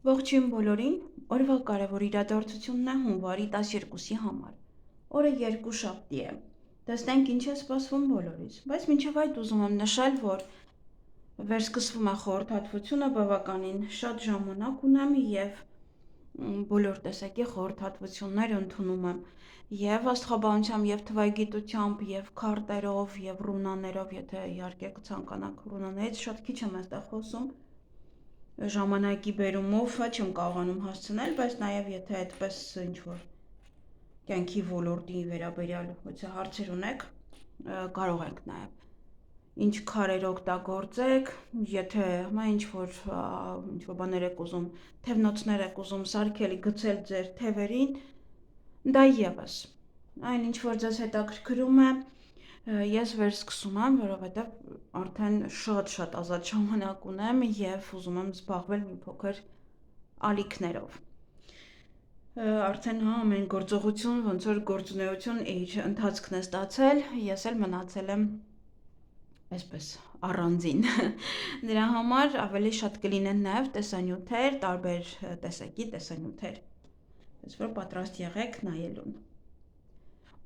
Ողջույն բոլորին, օրվա կարևոր իրադարձությունն է հունվարի 12-ի համար։ Օրը երկուշաբթի է։ Տեսնենք ինչ է սպասվում բոլորից, բայց մինչև այդ ուզում եմ նշել, որ վերսկսվում է խորհրդատվությունը, բավականին շատ ժամանակ ունեմ եւ բոլոր տեսակի խորհրդատվություններ ընդունում եմ եւ աստղաբանությամբ, եւ թվայգիտությամբ, եւ քարտերով, եւ ռունաներով, եթե իհարկե կցանկանաք ռունաներից շատ քիչ եմ այստեղ խոսում ժամանակի բերումով չեմ կարողանում հասցնել, բայց նաև եթե այդպես ինչ-որ կյանքի ոլորտի վերաբերյալ ոչը հարցեր ունեք, կարող ենք նաև ինչ քարեր օգտագործեք, եթե հիմա ինչ-որ բաներ եք ուզում, թևնոցներ եք ուզում սարքել, գցել ձեր թևերին, դա եւս այն ինչ-որ ձեզ հետաքրքրում է, ես վերսկսում եմ, որովհետև արդեն շատ ազատ ժամանակ ունեմ եւ ուզում եմ զբաղվել մի փոքր ալիքներով։ Արդեն ամեն գործողություն ոնց որ գործունեություն իր ընթացքն է ստացել, ես էլ մնացել եմ այսպես առանձին։ Դրա համար ավելի շատ կլինեն նաև տեսանյութեր, տարբեր տեսակի տեսանյութեր։ Այս որ պատրաստ եղեք նայելուն։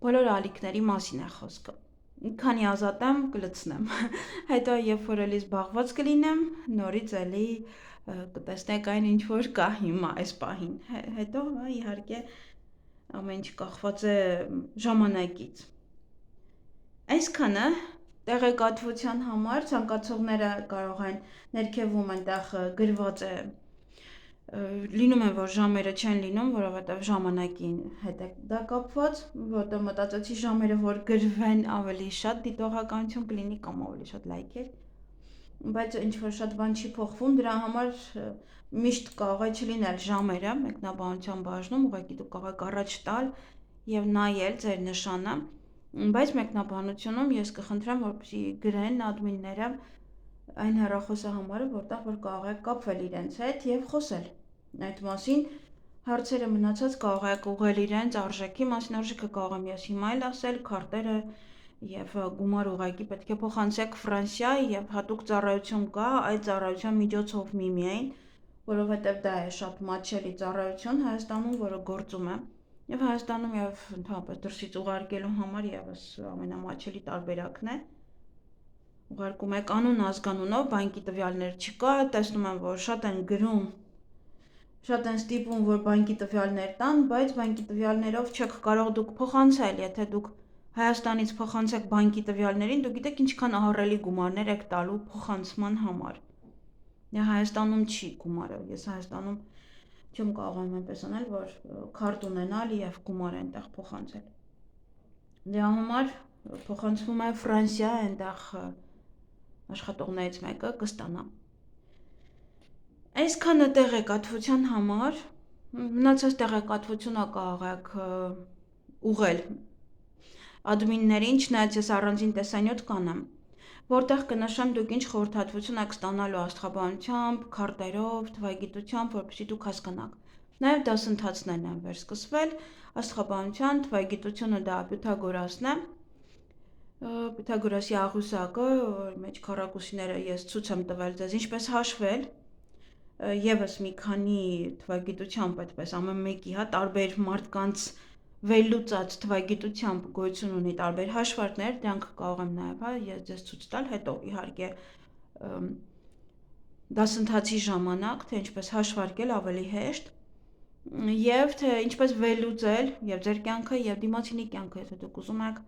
Բոլոր ալիքների մասին է խոսքը։ Քանի ազատ եմ, կլցնեմ։ Հետո երբ որ էլի զբաղված կլինեմ, նորից էլի կտեսնեք այն ինչ որ կա հիմա այս պահին։ Հետո իհարկե ամեն ինչ կախված է ժամանակից։ Այսքանը տեղեկատվության համար ցանկացողները կարող են ներքևում այնտեղ գրված է լինում է որ ժամերը չեն լինում, որովհետև ժամանակին հետ է դա կապված, որտեղ մտածեցի ժամերը որ գրվեն ավելի շատ դիտողականություն կլինի կամ ավելի շատ լայքեր, բայց ինչ որ շատ բան չի փոխվում, դրա համար միշտ կարող է չլինել ժամերը մեկնաբանության բաժնում, ուղղակի դուք կարող եք առաջ տալ եւ նայել ձեր նշանը, բայց մեկնաբանությունում ես կխնդրեմ որպեսզի գրեն ադմինները այն հեռախոսահամարը, որտեղ որ կարող եք կապվել իրենց հետ եւ խոսել այդ մասին, հարցերը մնացած կարող եք ուղղել իրենց արժեքի մասին, արժեքը կարող եմ ես հիմա էլ ասել, քարտերը եւ գումար ուղղակի պետք է փոխանցեք Ֆրանսիա եւ հատուկ ծառայություն կա, այդ ծառայության միջոցով միմիայն, որովհետեւ դա է շատ մատչելի ծառայություն Հայաստանում, որը գործում է եւ Հայաստանում եւ ընդհանրապես դրսից ուղարկելու համար եւս ամենամատչելի տարբերակն է։ Ուղարկում եք անուն ազգանունով, բանկի տվյալներ չկա, տեսնում եմ, որ շատ են գրում, շատ են ստիպում, որ բանկի տվյալներ տան, բայց բանկի տվյալներով չեք կարող դուք փոխանցել, եթե դուք Հայաստանից փոխանցեք բանկի տվյալներին, դուք գիտեք ինչքան ահռելի գումարներ եք տալու փոխանցման համար։ Հայաստանում չի գումարը, ես Հայաստանում չեմ կարողանում այնպես անել, որ քարտ ունենալ եւ գումար այնտեղ փոխանցել։ Դրա համար փոխանցվում է Ֆրանսիա, այնտեղ աշխատողներից մեկը կստանա։ Այսքանը տեղեկատվության համար, մնացած տեղեկատվությունը կարող եք ուղղել ադմիններին, չնայած ես առանձին տեսանյութ կանեմ, որտեղ կնշեմ դուք ինչ խորհրդատվություն եք ստանալու աստղաբանությամբ, քարտերով, թվայգիտությամբ, որպեսզի դուք հասկանաք։ Նաև դասընթացներն են վերսկսվել, աստղաբանության, թվայգիտությունը դա Պյութագորասն է, Պյութագորասի աղյուսակը, որ մեջ քառակուսիները ես ցույց եմ տվել ձեզ ինչպես հաշվել, եւս մի քանի թվայգիտությամբ այդպես ամեն մեկի տարբեր մարդկանց վերլուծած թվայգիտությամբ գոյություն ունի տարբեր հաշվարկներ, դրանք կարող եմ նաև ես ձեզ ցույց տալ, հետո իհարկե դասընթացի ժամանակ, թե ինչպես հաշվարկել ավելի հեշտ եւ թե ինչպես վերլուծել եւ ձեր կյանքը եւ դիմացինի կյանքը, եթե դուք ուզում եք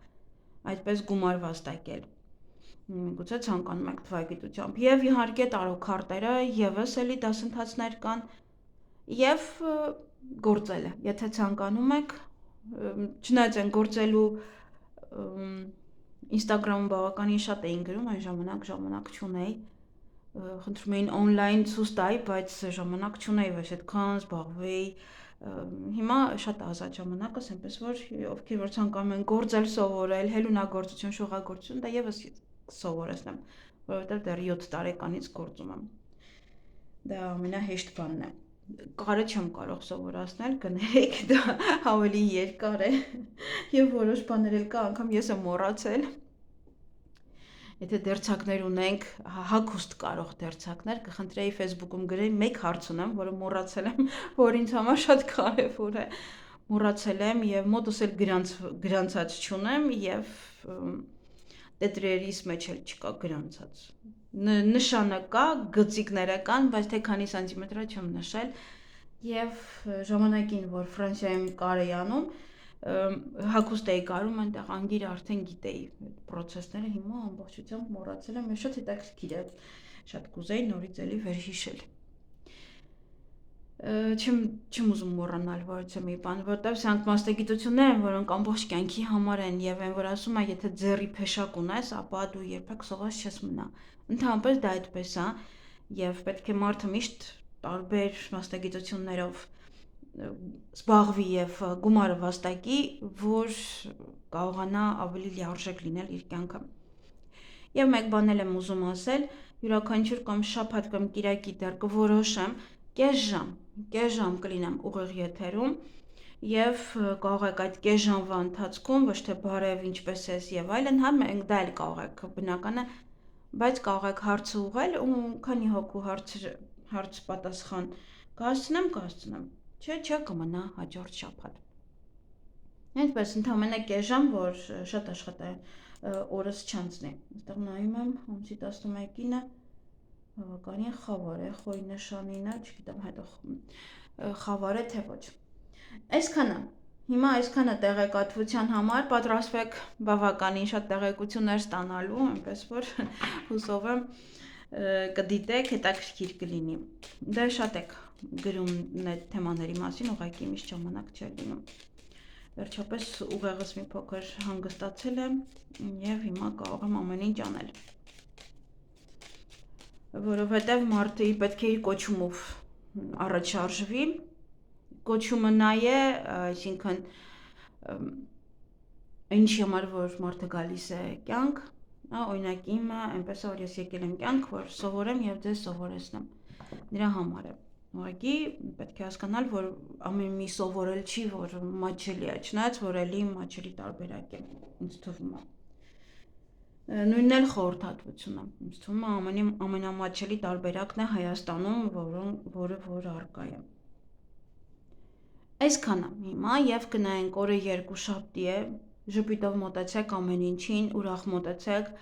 այդպես գումար վաստակել։ Գուցե ցանկանում եք թվայգիտությամբ եւ իհարկե տարոքարտերը եւս էլի դասընթացներ կան եւ գործելը, եթե ցանկանում եք, չնայած այն գործելու Instagram-ում բավականին շատ էին գրում, այն ժամանակ չունեի, խնդրում էին on-line ցույց տայի, բայց ժամանակ չունեի, ոչ այդքան զբաղվեի, հիմա շատ ազատ ժամանակս, այնպես որ ովքեր որ ցանկանում են գործել, սովորել, հելունագործություն, շուղագործություն, դա եւս սովորեցնեմ, որովհետեւ դեռ 7 տարեկանից գործում եմ։ Դա ամենահեշտ բանն է։ Կարը չեմ կարող սովորացնել, կներեք, դա ավելի երկար է եւ որոշ բաներ էլ կա, անգամ ես եմ մոռացել։ Եթե դերձակներ ունենք, հագուստ կարող դերձակներ, կխնդրեի Facebook-ում գրեի մեկ հարց ունեմ, որը մոռացել եմ, որ ինձ համար շատ կարևոր է։ Մոռացել եմ եւ մոտս էլ գրանցած չունեմ եւ տետրերիս մեջ էլ չկա գրանցած։ Նշանը կա, գծիկները կան, բայց թե քանի սանտիմետր է չեմ նշել եւ ժամանակին, որ Ֆրանսիայում կար էի անում, հագուստ էի կարում, այնտեղ անգիր արդեն գիտեի այդ process-ները, հիմա ամբողջությամբ մոռացել եմ, շատ հետաքրքիր է, շատ կուզեի նորից էլի վերհիշել։ Չեմ ուզում մոռանալ որևէ մի բան, որտեղ սրանք մասնագիտություններ են, որոնք ամբողջ կյանքի համար են եւ այն որ ասում է, եթե ձեռի փեշակ ունես, ապա դու երբեք սոված չես մնա։ Ընդհանրապես դա այդպես է եւ պետք է մարդը միշտ տարբեր մասնագիտություններով զբաղվի եւ գումարը վաստակի, որ կարողանա ավելի լիարժեք լինել իր կյանքը։ Եվ մեկ բան էլ եմ ուզում ասել, յուրաքանչյուր կամ շաբաթ կամ կիրակի դեռ կորոշեմ կես ժամ կլինեմ ուղիղ եթերում եւ կարող եք այդ կես ժամվա ընթացքում ոչ թե բարև ինչպես ես եւ այլն, հա մենք դա էլ կարող եք բնական է, բայց կարող եք հարցը ուղղել ու քանի հոգու հարց պատասխան կհասցնեմ, չէ կմնա հաջորդ շաբաթ։ Այդպես ընդամենը կես ժամ, որ շատ օրս չանցնի։ Այստեղ նայում եմ ամսի 11-ինը բավականին խավար է, խոյ նշանին է, չգիտեմ հետո խավար է թե ոչ։ Այսքանը, հիմա այսքանը տեղեկատվության համար, պատրաստվեք բավականին շատ տեղեկություններ ստանալու, այնպես որ հուսով եմ կդիտեք, հետաքրքիր կլինի։ Դե շատ եք գրում այդ թեմաների մասին, ուղղակի միշտ ժամանակ չէր լինում։ Վերջապես ուղեղս մի փոքր հանգստացել եմ եւ հիմա կարող եմ ամեն ինչ անել։ Որովհետեւ մարդը պետք է իր կոչումով առաջ շարժվի։ Կոչումը նա է, այսինքն ինչի համար որ մարդը գալիս է կյանք, օրինակ իմը այնպես է որ ես եկել եմ կյանք, որ սովորեմ եւ ձեզ սովորեցնեմ։ Նրա համար է։ Ուղղակի պետք է հասկանալ, որ ամեն մի սովորել չի, որ մաչելի է, չնայած որ էլի մաչելի տարբերակ է, ինձ թվում է։ Նույնն էլ խորհրդատվությունը, ինձ թվում է ամենամաչելի տարբերակն է Հայաստանում, որը որ առկա է։ Այսքանը հիմա եւ կնայենք օրը երկուշաբթի է, ժպիտով մոտեցեք ամեն ինչին, ուրախ մոտեցեք,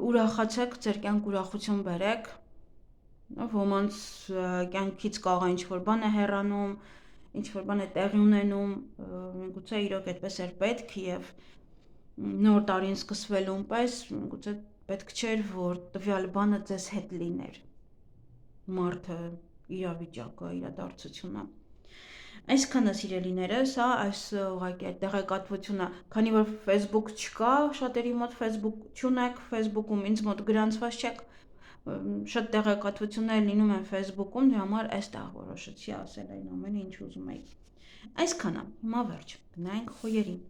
ուրախացեք, ձեր կյանք ուրախություն բերեք, ոմանց կյանքից կարող է ինչ-որ բան է հեռանում, ինչ-որ բան է տեղի ունենում, գուցե իրոք այդպես էր պետք եւ նոր տարին սկսվելուն պես, գուցե պետք չէր, որ տվյալ բանը ձեզ հետ լիներ, մարդը, իրավիճակը, իրադարձությունը։ Այսքանը սիրելիներս, այս ուղղակի այդ տեղեկատվությունը, քանի որ Facebook չկա, շատերի մոտ Facebook չունեք, Facebook-ում ինձ մոտ գրանցված չեք, շատ տեղեկատվություններ լինում են Facebook-ում, դրա համար այստեղ որոշեցի ասել այն ամենը, ինչ ուզում էի։ Այսքանը, հիմա վերջ, գնայինք խոյերին։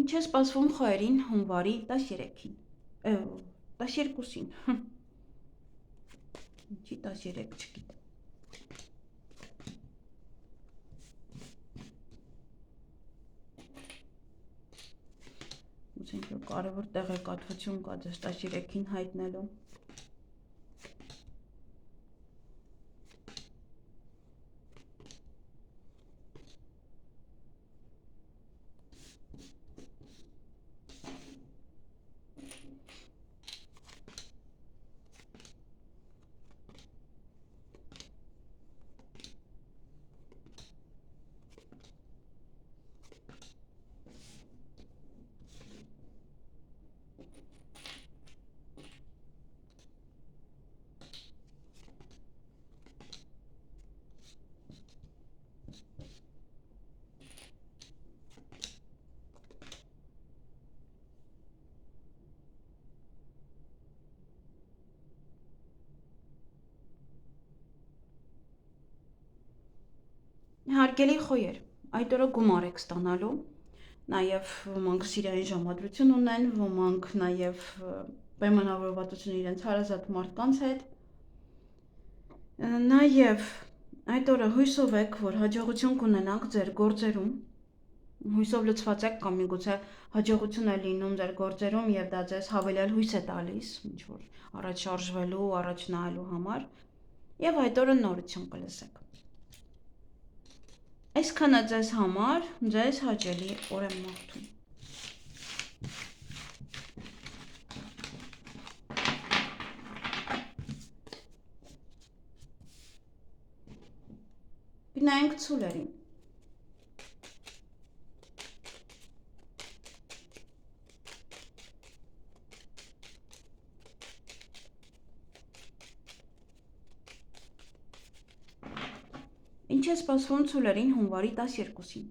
Ինչ է սպասվում խոյերին հունվարի 13-ին, 12-ին, ինչի 13 չգիտեմ։ Ուսենք որ կարևոր տեղեկատվություն կա ձեզ 13-ին հայտնելու։ Հարգելի խոյեր, այդ օրը գումար եք ստանալու, նաև ոմանք սիրային ժամադրություն ունեն, ոմանք նաև պայմանավորվածություն իրենց հարազատ մարդկանց հետ, նաև այդ օրը հույսով եք, որ հաջողություն կունենաք ձեր գործերում, հույսով լցված եք կամ միգուցե հաջողություն է լինում ձեր գործերում եւ դա ձեզ հավելյալ հույս է տալիս, ինչ որ առաջ շարժվելու, առաջ նայելու համար եւ այդ օրը նորություն կլսեք։ Այսքանը ձեզ համար, ձեզ հաճելի օր եմ մաղթում։ Գնանք ցուլերին։ Ինչ է սպասվում ցուլերին հունվարի 12-ին։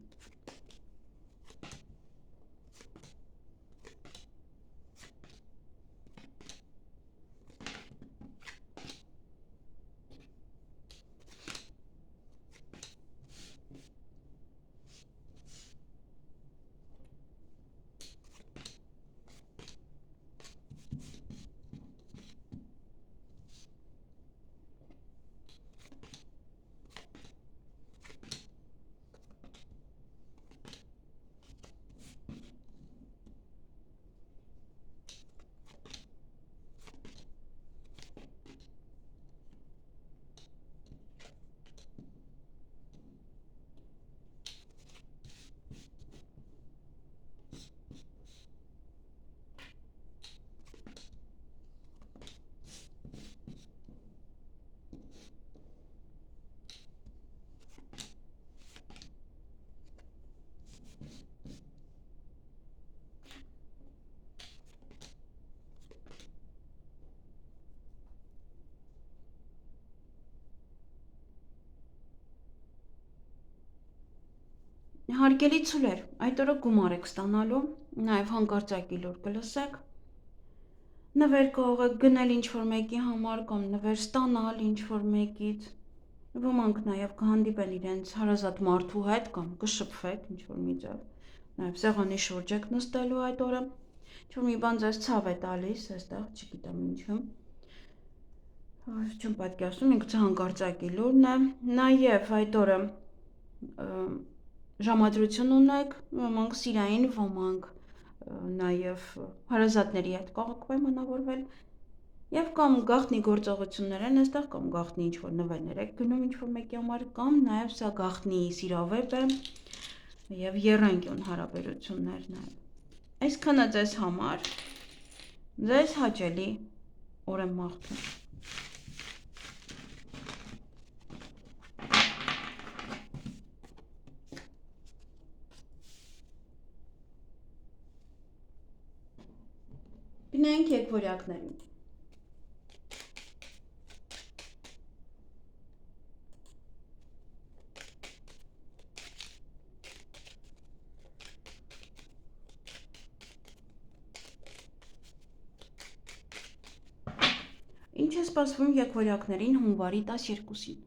Հարգելի ցուլեր, այդ օրը գումար եք ստանալու, նաև հանկարծակի լուր կլսեք։ Նվեր կարող եք գնել ինչ-որ մեկի համար կամ նվեր ստանալ ինչ-որ մեկից։ Ոմանք նաև կհանդիպեն իրենց հարազատ մարդու հետ կամ կշփվեք ինչ-որ մի ձև։ Նաև սեղանի շուրջ եք նստելու այդ օրը։ Ինչ-որ մի բան ձեզ ցավ է տալիս, այստեղ չգիտեմ ինչու։ Չեմ պատկերացնում, ինքը հանկարծակի լուրն է։ Նաև այդ օրը ժամադրություն ունեք, ոմանք սիրային, ոմանք նաև հարազատների հետ կարող եք պայմանավորվել եւ կամ գաղտնի գործողություններ են այստեղ կամ գաղտնի ինչ-որ նվերներ եք գնում ինչ-որ մեկի համար կամ նաև սա գաղտնի սիրավեպ է եւ եռանկյուն հարաբերություններն են։ Այսքանը ձեզ համար, ձեզ հաճելի օր եմ մաղթում։ Գնանք եկվորյակներին։ Ինչ է սպասվում եկվորյակներին հունվարի 12-ին։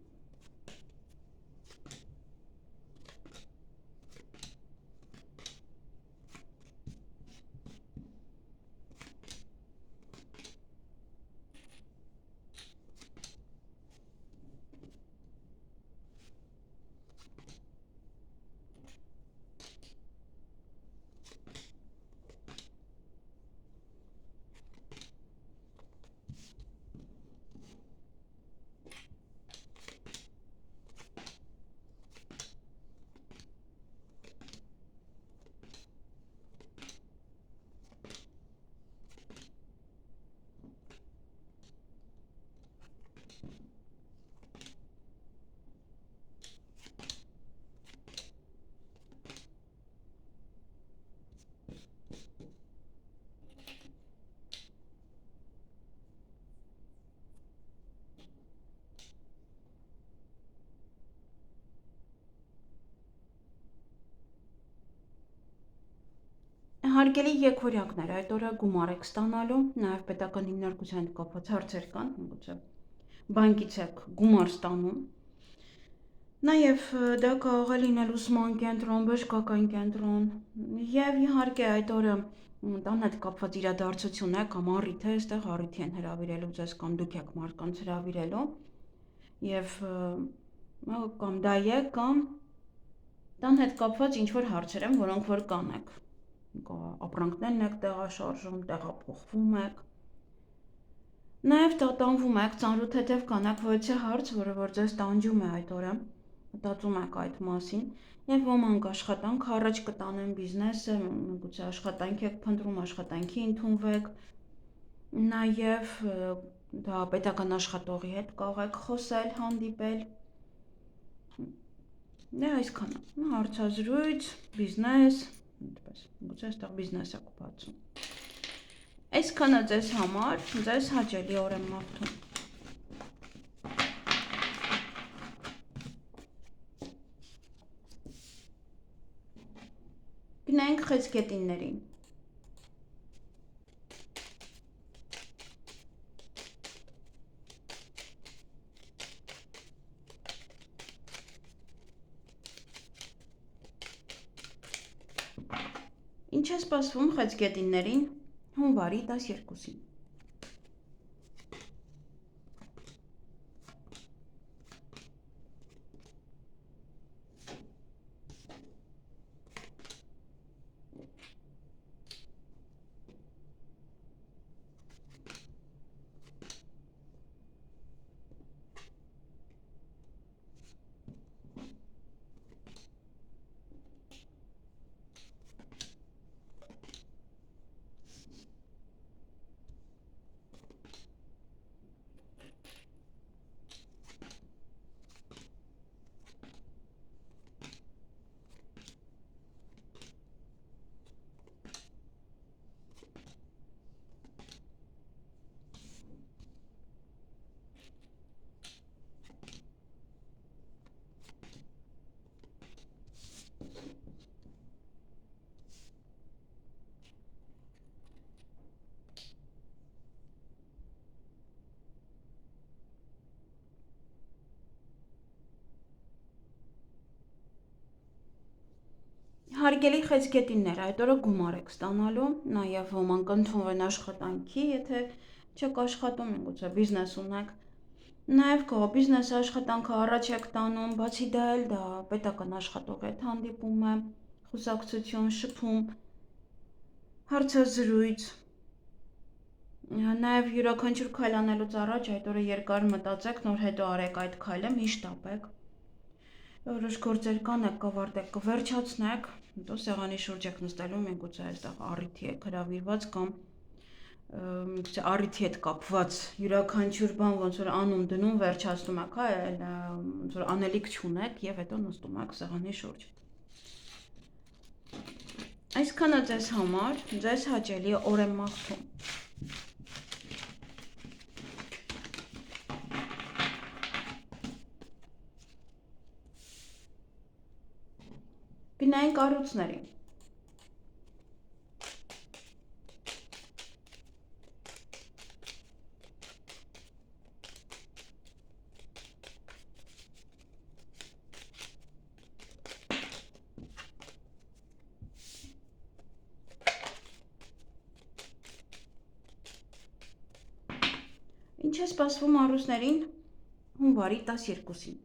Հարգելի եկվորյակներ, այդ օրը գումար եք ստանալու, նաև պետական հիմնարկության հետ կապված հարցեր կան, միգուցե բանկից եք գումար ստանում։ Նաև դա կարող է լինել ուսման կենտրոն, բժշկական կենտրոն, եւ իհարկե այդ օրը տան հետ կապված իրադարձություն է կամ առիթ է, այստեղ առիթի են հրավիրելու ձեզ կամ դուք եք մարդկանց հրավիրելու եւ կամ դա է կամ տան հետ կապված ինչ որ հարցեր են, որոնք որ կանեք։ Ապրանքներն եք տեղաշարժում, տեղափոխվում եք։ Նաև տատանվում եք, ծանրութեթև կանեք, ոչ է հարց, որը որ ձեզ տանջում է այդ օրը, մտածում եք այդ մասին, եւ ոմանք աշխատանք առաջ կտանեն բիզնեսը, գուցե աշխատանք եք փնտրում, աշխատանքի ընդունվեք, նաև դա պետական աշխատողի հետ կարող եք խոսել, հանդիպել։ Դե այսքանը, հարցազրույց, բիզնես, այդպես, գուցե այստեղ բիզնես եք բացում։ Այսքանը ձեզ համար, ձեզ հաճելի օր եմ մաղթում։ Գնանք խեցգետիններին։ Ինչ է սպասվում խեցգետիններին հունվարի 12-ին։ Հարգելի խեցգետիններ, այդ օրը գումար եք ստանալու, նաև ոմանք ընդունվեն աշխատանքի, եթե չեք աշխատում, գուցե բիզնես ունեք։ Նաև կողո բիզնես աշխատանքը առաջ եք տանում, բացի դա էլ դա պետական աշխատող հետ հանդիպում է, խոսակցություն, շփում, հարցազրույց։ Նաև յուրաքանչյուր քայլ անելուց առաջ այդ օրը երկար մտածեք, նոր հետո արեք այդ քայլը, մի շտապեք։ Որոշ գործեր կանեք, կավարտեք, կվերջացնեք, հետո սեղանի շուրջ եք նստելու, միգուցե այստեղ առիթի եք հրավիրված կամ միգուցե առիթի հետ կապված յուրաքանչյուր բան ոնց որ անում դնում վերջացնում եք, հա, ոնց որ անելիք չունեք եւ հետո նստում եք սեղանի շուրջ։ Այսքանը ձեզ համար, ձեզ հաճելի օր եմ մաղթում։ Գնային կառույցներին։ Ինչ է սպասվում առուսներին հունվարի 12-ին։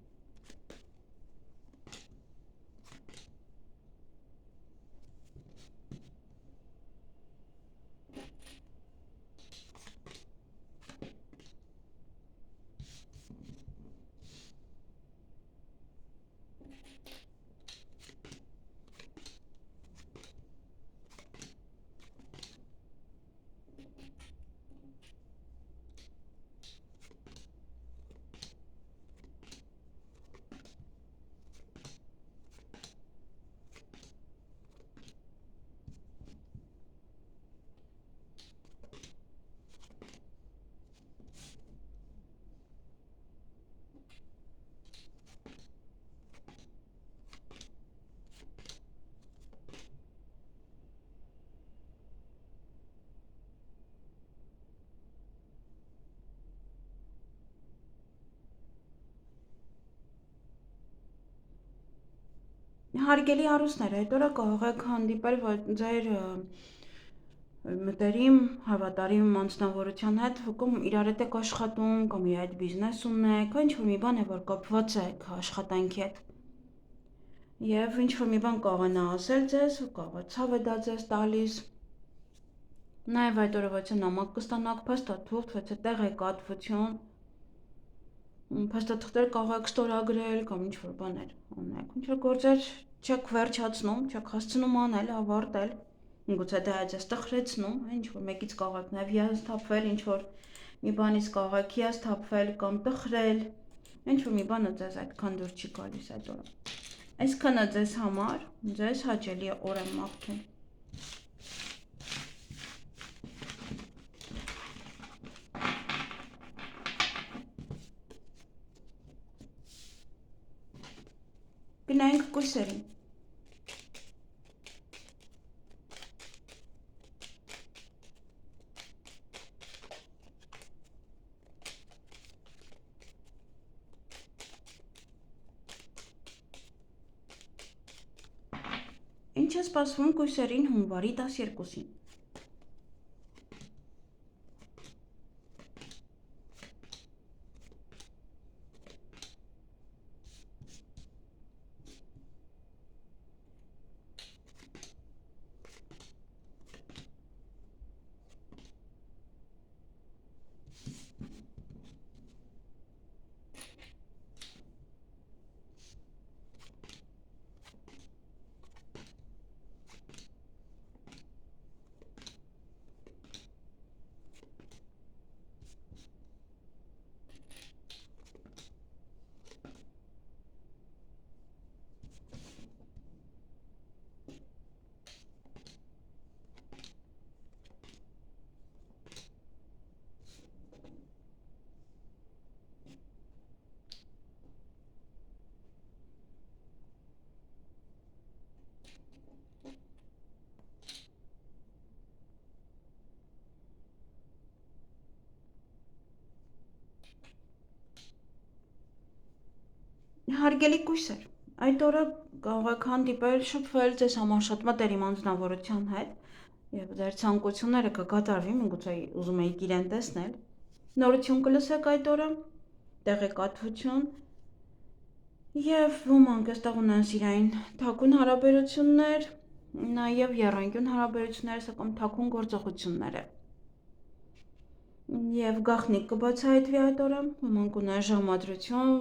Հարգելի հարուստներ, այդ օրը կարող եք հանդիպել ձեր մտերիմ, հավատարիմ անձնավորության հետ, կամ իրար հետ եք աշխատում, կամ իր հետ բիզնես ունեք, ինչ-որ մի բան է, որ կապված է աշխատանքի հետ։ Եվ ինչ-որ մի բան կարող է նա ասել ձեզ, կարող է ցավ է դա ձեզ տալիս։ Նաև այդ օրը ոչ նամակ կստանաք, փաստաթուղթ, ոչ տեղեկատվություն, փաստաթղթեր կարող եք ստորագրել կամ ինչ-որ բաներ ունեք, ինչ-որ գործեր չեք վերջացնում, չեք հասցնում անել, ավարտել, գուցե դա է ձեզ տխրեցնում, ինչ-որ մեկից կարող եք նաև հիասթափվել, ինչ-որ մի բանից կարող եք հիասթափվել կամ տխրել, ինչ-որ մի բանը ձեզ այդքան դուր չի գալիս այդ օրը։ Այսքանը ձեզ համար, ձեզ հաճելի օր եմ մաղթում։ Գնայինք կույսերին։ Ինչ է սպասվում կույսերին հունվարի 12-ին։ Հարգելի կույսեր, այդ օրը կարող եք հանդիպել, շփվել ձեզ համար շատ մտերիմ անձնավորության հետ եւ ձեր ցանկությունները կկատարվի, միգուցե ուզում եք իրեն տեսնել։ Նորություն կլսեք այդ օրը, տեղեկատվություն եւ ոմանք այստեղ ունեն սիրային թաքուն հարաբերություններ, նաեւ եռանկյուն հարաբերություններ, սակայն թաքուն գործողություններ։ Եվ գաղտնիք կբացահայտվի այդ օրը, ոմանք ունեն ժամադրություն,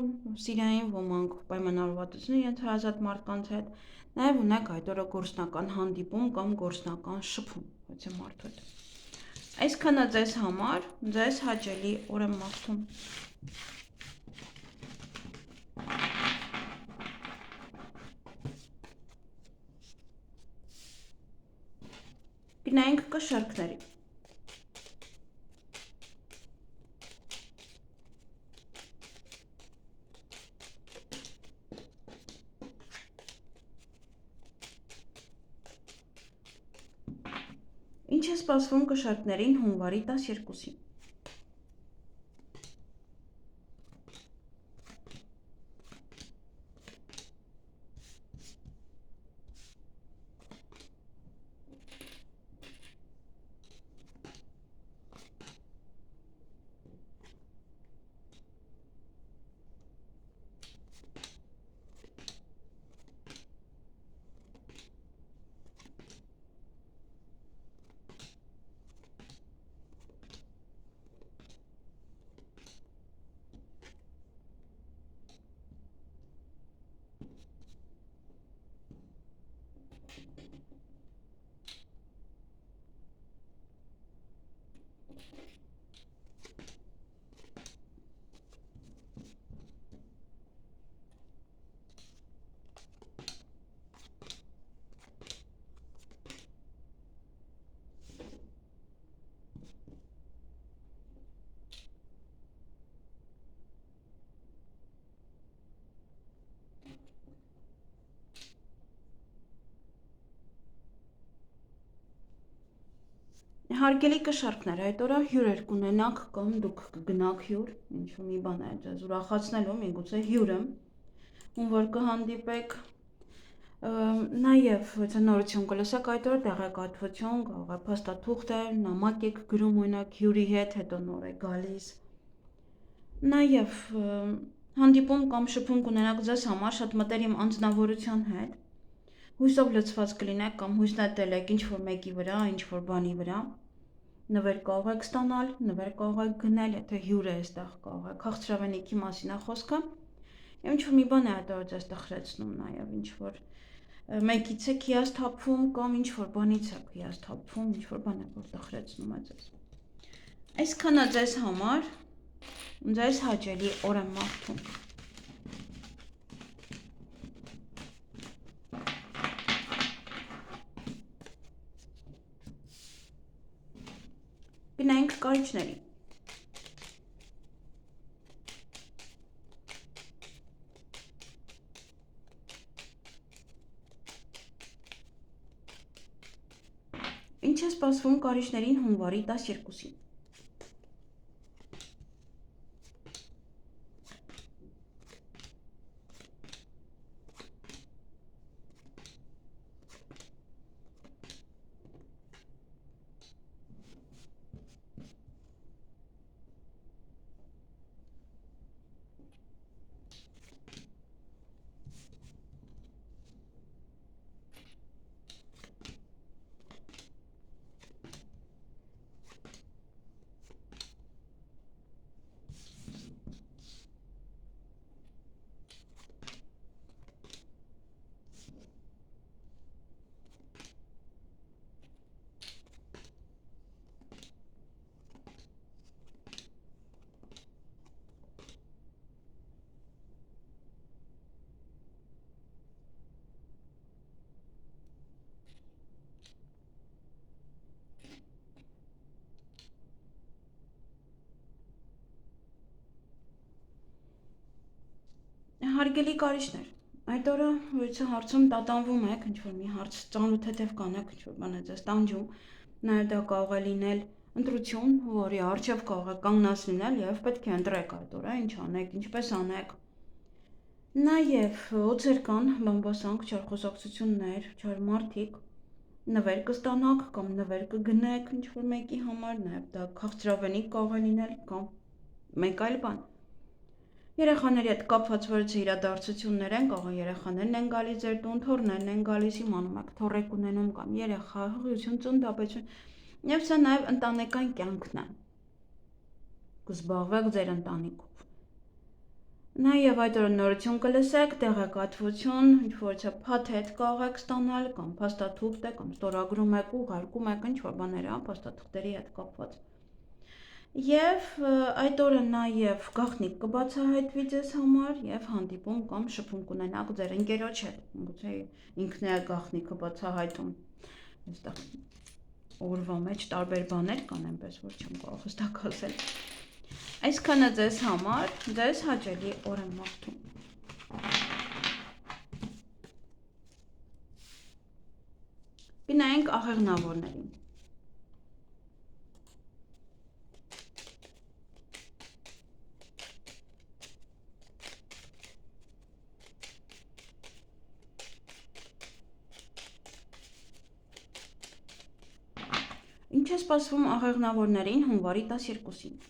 սիրային, ոմանք պայմանավորվածություն իրենց հարազատ մարդկանց հետ, նաև ունեք այդ օրը գործնական հանդիպում կամ գործնական շփում ոչ մարդու հետ։ Այսքանը ձեզ համար, ձեզ հաճելի օր եմ մաղթում։ Գնայինք կշարքների։ Ինչ է սպասվում կշարքներին հունվարի 12-ին։ Հարգելի կշարքներ, այդ օրը հյուրեր կունենաք կամ դուք կգնաք հյուր, ինչ-որ մի բան է ձեզ ուրախացնելու, միգուցե հյուրը, ում որ կհանդիպեք, Նաև նորություն կլսեք այդ օր տեղեկատվություն, կարող է փաստաթուղթ է, նամակ եք գրում օրինակ հյուրի հետ, հետո նոր է գալիս։ Նաև հանդիպում կամ շփում կունենաք ձեզ համար շատ մտերիմ անձնավորության հետ, հույսով լցված կլինեք կամ հույս նետել եք ինչ-որ մեկի վրա, ինչ-որ բանի վրա, նվեր կարող եք ստանալ, նվեր կարող եք գնել, եթե հյուր է այստեղ կարող եք, քաղցրավենիքի մասին է խոսքը, եւ ինչ-որ մի բան է այդ օրը ձեզ տխրեցնում նաև, ինչ-որ մեկից եք հիասթափվում կամ ինչ-որ բանից եք հիասթափվում, ինչ-որ բան է որ տխրեցնում է ձեզ։ Այսքանը ձեզ համար, ձեզ հաճելի օր եմ մաղթում։ Գնանք կարիճների։ Ինչ է սպասվում կարիճներին հունվարի 12-ին։ Հարգելի կարիճներ, այդ օրը որից հարցում տատանվում եք, ինչ-որ մի հարց ծանոթ կանեք, ինչ-որ բան է ձեզ տանջում, նաև դա կարող է լինել ընտրություն, որի առջև կարող եք կանգնած լինել եւ պետք է ընտրեք այդ օրը, ինչ անեք, ինչպես անեք։ Նաև օձեր կան, բամբասանք, չարխոսակցություններ, չար մարդիկ, նվեր կստանաք կամ նվեր կգնեք ինչ-որ մեկի համար, նաև դա քաղցրավենիք կարող է լինել կամ մեկ այլ բան։ Երեխաների հետ կապված որից իրադարձություններ են, կարող է երեխաներն են գալիս ձեր տուն, թոռներն են գալիս, իմանում եք թոռ եք ունենում կամ երեխա, հղիություն, ծննդաբեջություն, եւ սա նաեւ ընտանեկան կյանքն է։ Կզբաղվեք ձեր ընտանիքով։ Նաեւ այդ օրը նորություն կլսեք, տեղեկատվություն, ինչ-որ փաթեթ կարող եք ստանալ կամ փաստաթուղթ է կամ ստորագրում եք, ուղարկում եք ինչ-որ բաներ, փաստաթղթերի հետ կապված։ Եվ այդ օրը նաև գաղտնիք կբացահայտվի ձեզ համար եւ հանդիպում կամ շփում կունենաք ձեր ընկերոջ հետ, գուցե ինքն է գաղտնիքը բացահայտում։ Այստեղ օրվա մեջ տարբեր բաներ կան, այնպես որ չեմ կարող հստակ ասել։ Այսքանը ձեզ համար, ձեզ հաճելի օր եմ մաղթում։ Գնանք աղեղնավորներին։ Ինչ է սպասվում աղեղնավորներին հունվարի 12-ին։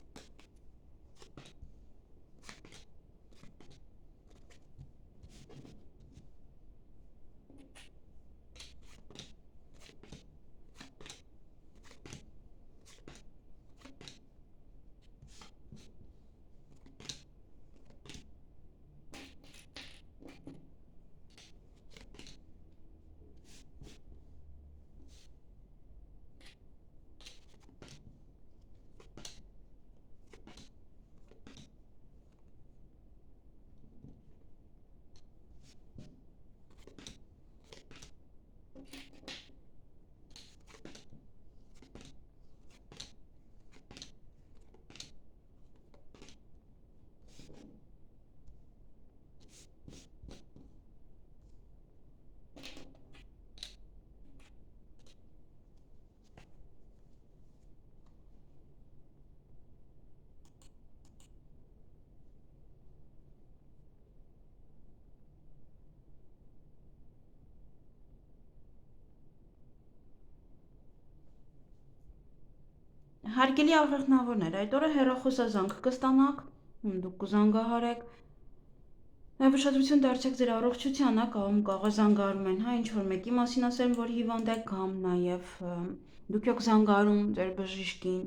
Հարգելի աղեղնավորներ, այդ օրը հեռախոսազանգ կստանաք, դուք կզանգահարեք, նաև ուշադրություն դարձեք ձեր առողջությանը, կարող զանգարում են, ինչ որ մեկի մասին ասեն, որ հիվանդ եք, կամ նաև դուք եք զանգարում ձեր բժշկին,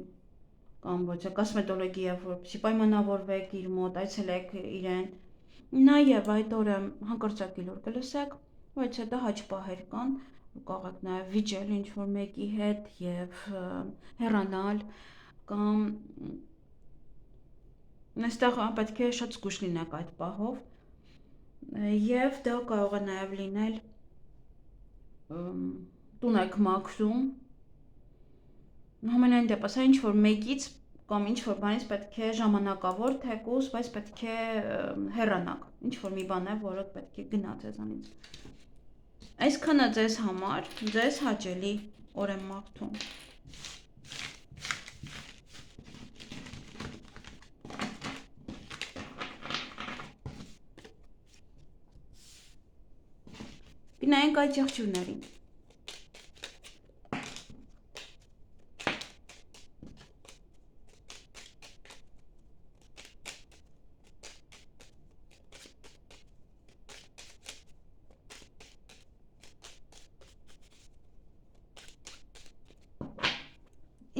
կամ ոչ կոսմետոլոգիա, որպեսզի պայմանավորվեք իր մոտ, այցելեք իրեն, նաև այդ օրը հանկարծակի լուր կլսեք, բայց հետո հաճպահեր կան, կարող եք նաև վիճել ինչ-որ մեկի հետ և հեռանալ, կամ այստեղ պետք է շատ զգույշ լինեք այդ պահով, և դա կարող է նաև լինել տուն եք մաքրում, համենայն դեպս, ինչ-որ մեկից կամ ինչ-որ բանից պետք է ժամանակավոր թեկուզ, բայց պետք է հեռանաք, ինչ-որ մի բան է, որը պետք է գնա ձեզանից։ Այսքանը ձեզ համար, ձեզ հաճելի օր եմ մաղթում։ Գնայինք այդ եղջյուրներին։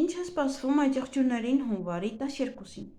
Ինչ է սպասվում այդ եղջյուրներին հունվարի 12-ին։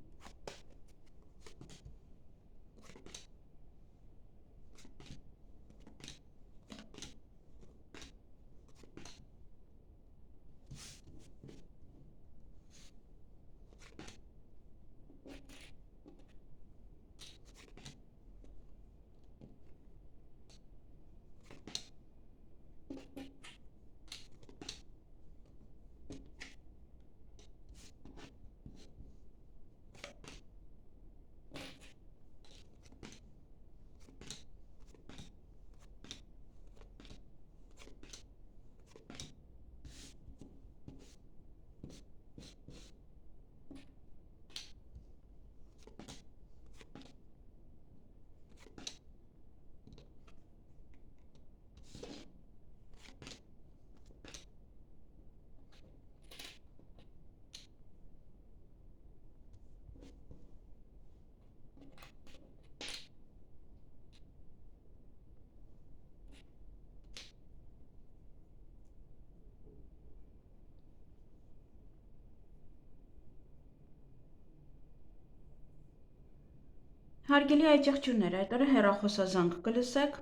Հարգելի այդ եղջյուրներ, այդ օրը հեռախոսազանգ կլսեք,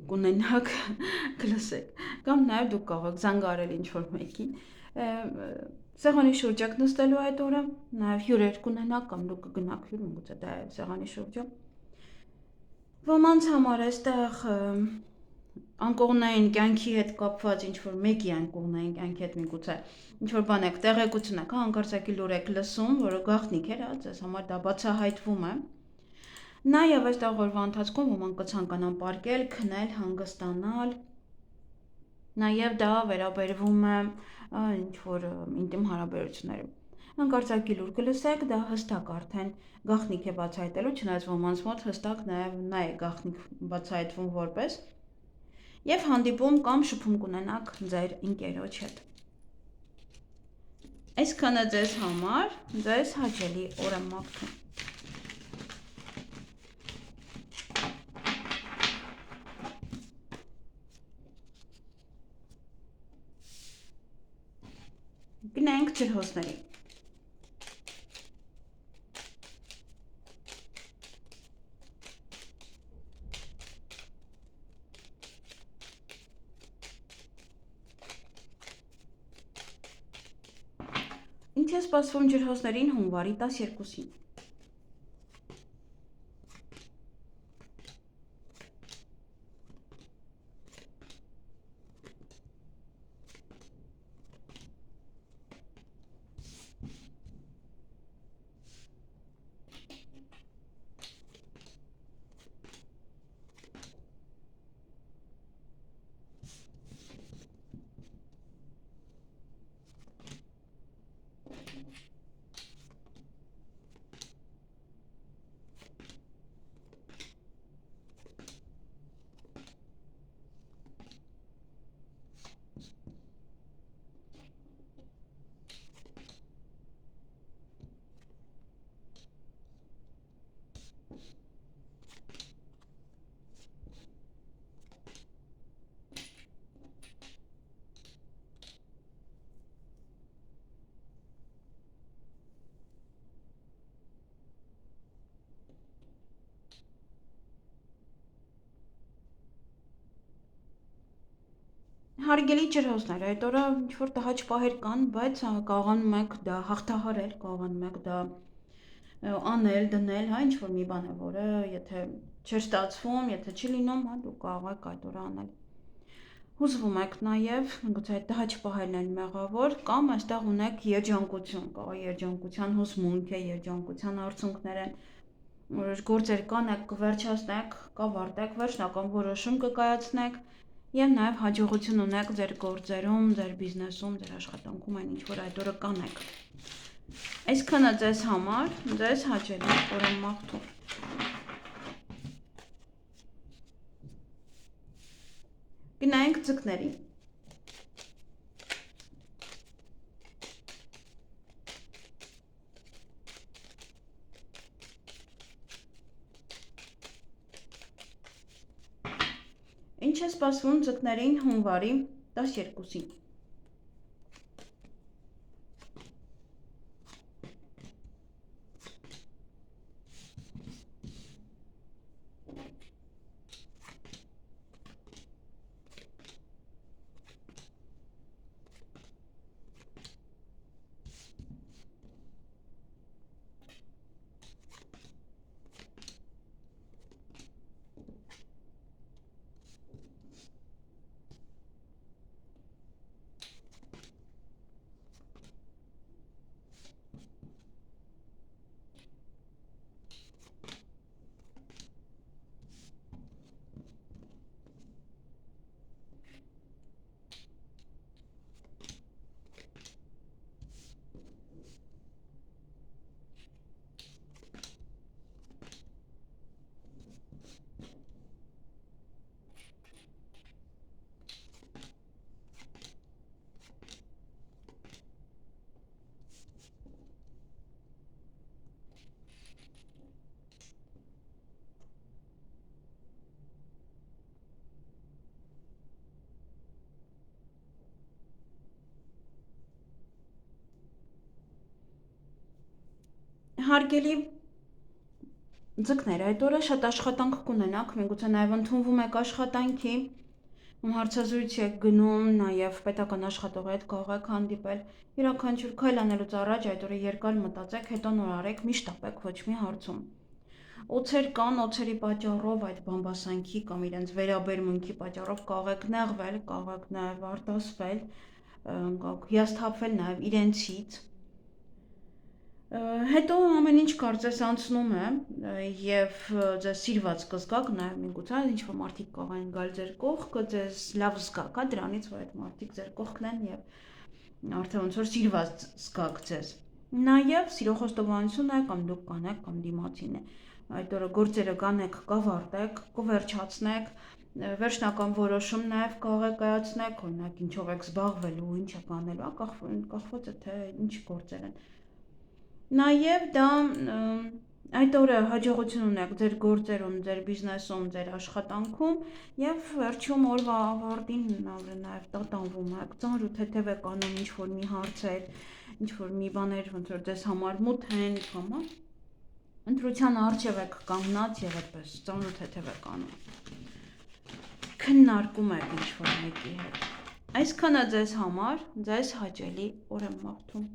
կունենաք, կլսեք, կամ նաև դուք կարող եք զանգարել ինչ-որ մեկին, սեղանի շուրջ եք նստելու այդ օրը, նաև հյուրեր կունենաք, կամ դուք կգնաք հյուր, միգուցե դա է սեղանի շուրջը։ Ոմանց համար այստեղ անկողնային կյանքի հետ կապված ինչ-որ մեկի անկողնային կյանքի հետ միգուցե ինչ-որ բան եք, տեղեկություն եք, հանկարծակի լուր եք լսում, որը գաղտնիք էր, ձեզ համար դա բացահայտվում է։ Նաև այստեղ օրվա ընթացքում ոմանք կցանկանան պարկել, քնել, հանգստանալ, նաև դա վերաբերվում է ինչ-որ ինտիմ հարաբերություններում։ Հանկարծակի լուր կլսեք, դա հստակ արդեն գաղտնիք է բացահայտելու, չնայած ոմանց մոտ հստակ նաև նա է գաղտնիք բացահայտվում որպես, և հանդիպում կամ շփում կունենաք ձեր ընկերոջ հետ։ Այսքանը ձեզ համար, ձեզ հաճելի օր եմ մաղթում։ Գնանք ջրհոսների։ Ինչ է սպասվում ջրհոսներին հունվարի 12-ին։ Հարգելի ջրհոսներ, այդ օրը ինչ-որ տհաճ պահեր կան, բայց կարողանում եք դա հաղթահարել, կարողանում եք դա անել, դնել, հա, ինչ-որ մի բան է, որը եթե չէր ստացվում, եթե չի լինում, հա, դուք կարող եք այդ օրը անել։ Հուզվում եք նաև, գուցե այդ տհաճ պահերն են մեղավոր, կամ այստեղ ունեք երջանկություն, կարող երջանկության հուզմունք է, երջանկության արցունքներ են, որ գործեր կանեք, կվերջացնեք, կավարտեք, վերջնական որոշում կկայացնեք եւ նաեւ հաջողություն ունեք ձեր գործերում, ձեր բիզնեսում, ձեր աշխատանքում, այն ինչ որ այդ օրը կանեք։ Այսքանը ձեզ համար, ձեզ հաճելի օր եմ մաղթում։ Գնայինք ձկներին։ Ինչ է սպասվում ձկներին հունվարի 12-ին։ Հարգելի ձկներ, այդ օրը շատ աշխատանք կունենաք, միգուցե նաև ընդունվում եք աշխատանքի, հարցազրույց եք գնում, նաև պետական աշխատողի հետ կարող եք հանդիպել, յուրաքանչյուր քայլ անելուց առաջ այդ օրը երկար մտածեք, հետո նոր արեք, մի շտապեք ոչ մի հարցում։ Օձեր կան, օձերի պատճառով այդ բամբասանքի կամ իրենց վերաբերմունքի պատճառով կարող եք նեղվել, կարող եք նաև արտասվել, հիասթափվել նաև իրենցից։ Հետո ամեն ինչ կարծես անցնում է եւ ձեզ սիրված կզգաք նաեւ միգուցե ինչ-որ մարդիկ կարող են գալ ձեր կողքը, ձեզ լավ զգաք, հա, դրանից որ այդ մարդիկ ձեր կողքն են եւ արդեն ոնց որ սիրված զգաք ձեզ։ Նաեւ սիրո խոստովանություն է կամ դուք կանեք կամ դիմացին է։ Այդ օրը գործերը կանեք, կավարտեք, կվերջացնեք, վերջնական որոշում նաեւ կարող եք կայացնեք, օրինակ ինչով եք զբաղվելու, ինչ եք անելու, կախված է թե ինչ գործեր են։ Նաև դա այդ օրը հաջողություն ունեք ձեր գործերում, ձեր բիզնեսում, ձեր աշխատանքում եւ վերջում օրվա ավարտին նաև տատանվում եք, ծանրութեթև եք անում ինչ-որ մի հարցեր, ինչ-որ մի բաներ ոնց որ ձեզ համար մութ են կամ ընտրության առջև եք կանգնած եւ այդպես ծանրութեթև եք անում։ Քննարկում եք ինչ-որ մեկի հետ։ Այսքանը ձեզ համար, ձեզ հաճելի օր եմ մաղթում։